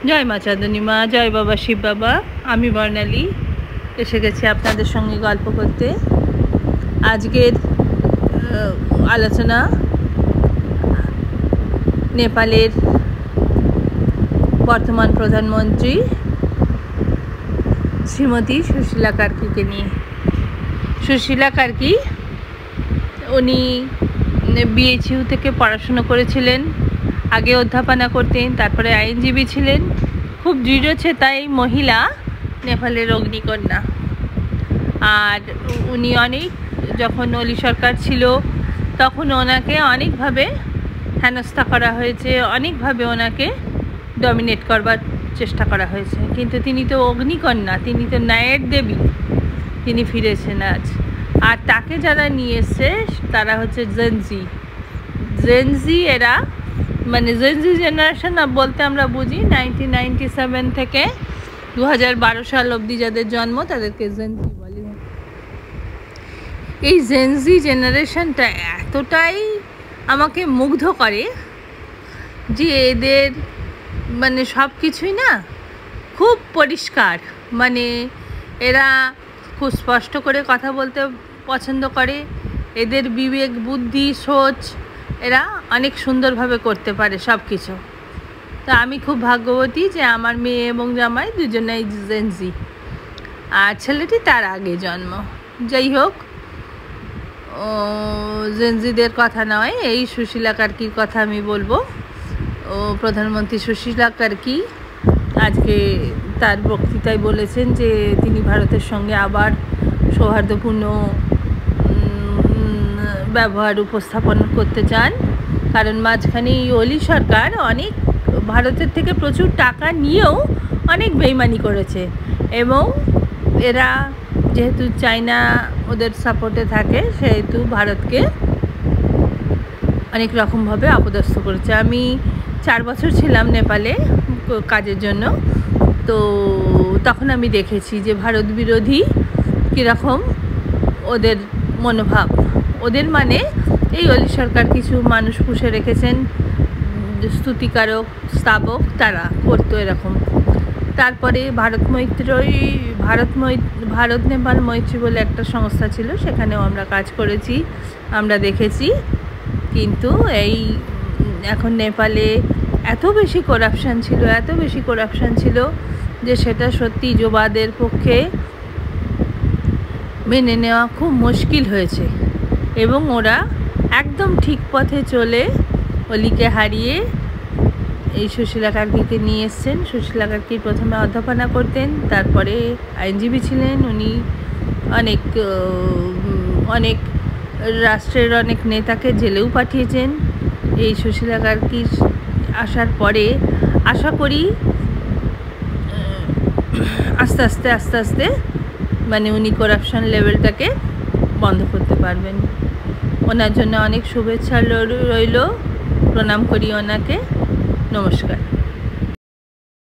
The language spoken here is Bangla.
জয় মা চাঁদনী মা, জয় বাবা শিব বাবা। আমি বর্ণালী এসে গেছি আপনাদের সঙ্গে গল্প করতে। আজকের আলোচনা নেপালের বর্তমান প্রধানমন্ত্রী শ্রীমতী সুশীলা কার্কিকে নিয়ে। সুশীলা কার্কি উনি বিএইচইউ থেকে পড়াশুনো করেছিলেন, আগে অধ্যাপনা করতেন, তারপরে আইনজীবী ছিলেন। খুব দৃঢ়চেতাই মহিলা, নেপালের অগ্নিকন্যা। আর উনি যখন অলি সরকার ছিল তখন ওনাকে অনেকভাবে হেনস্থা করা হয়েছে, অনেকভাবে ওনাকে ডমিনেট করবার চেষ্টা করা হয়েছে, কিন্তু তিনি তো অগ্নিকন্যা, তিনি তো ন্যায়ের দেবী, তিনি ফিরেছেন আজ। আর তাকে যারা নিয়ে এসছে তারা হচ্ছে জেনজি। এরা মানে জেনজি জেনারেশন বলতে আমরা বুঝি 1997 থেকে 2012 সাল অবধি যাদের জন্ম তাদেরকে জেনজি বলে। এই জেনজি জেনারেশনটা এতটাই আমাকে মুগ্ধ করে যে এদের মানে সব কিছুই না খুব পরিষ্কার, মানে এরা খুব স্পষ্ট করে কথা বলতে পছন্দ করে, এদের বিবেক বুদ্ধি সোচ এরা অনেক সুন্দরভাবে করতে পারে সব কিছু। তো আমি খুব ভাগ্যবতী যে আমার মেয়ে এবং জামাই দুজনেই জেনজি, আর ছেলেটি তার আগে জন্ম। যাই হোক, জেনজিদের কথা নয়, এই সুশীলা কার্কির কথা আমি বলবো। প্রধানমন্ত্রী সুশীলা কার্কি আজকে তার বক্তৃতায় বলেছেন যে তিনি ভারতের সঙ্গে আবার সৌহার্দ্যপূর্ণ ব্যবহার উপস্থাপন করতে চান, কারণ মাঝখানে এই অলি সরকার অনেক ভারতের থেকে প্রচুর টাকা নিয়েও অনেক বেইমানি করেছে, এবং এরা যেহেতু চায়না ওদের সাপোর্টে থাকে সেহেতু ভারতকে অনেক রকমভাবে অপদস্থ করেছে। আমি 4 বছর ছিলাম নেপালে কাজের জন্য, তো তখন আমি দেখেছি যে ভারত বিরোধী কীরকম ওদের মনোভাব। ওদের মানে এই অলি সরকার কিছু মানুষ পুষে রেখেছেন, স্তুতিকারক স্তাবক, তারা করতো এরকম। তারপরে ভারত নেপাল মৈত্রী বলে একটা সংস্থা ছিল, সেখানেও আমরা কাজ করেছি, আমরা দেখেছি। কিন্তু এই এখন নেপালে এত বেশি করাপশান ছিল যে সেটা সত্যি যুবাদের পক্ষে মেনে নেওয়া খুব মুশকিল হয়েছে, এবং ওরা একদম ঠিক পথে চলে অলিকে হারিয়ে এই সুশীলা কার্কিকে নিয়ে এসছেন। সুশীলা কার্কি প্রথমে অধ্যাপনা করতেন, তারপরে আইনজীবী ছিলেন। উনি অনেক রাষ্ট্রের অনেক নেতাকে জেলেও পাঠিয়েছেন। এই সুশীলা কার্কির আসার পরে আশা করি আস্তে আস্তে মানে উনি করাপশন লেভেলটাকে বন্ধ করতে পারবেন। ওনার জন্য অনেক শুভেচ্ছা রইল, প্রণাম করি ওনাকে। নমস্কার।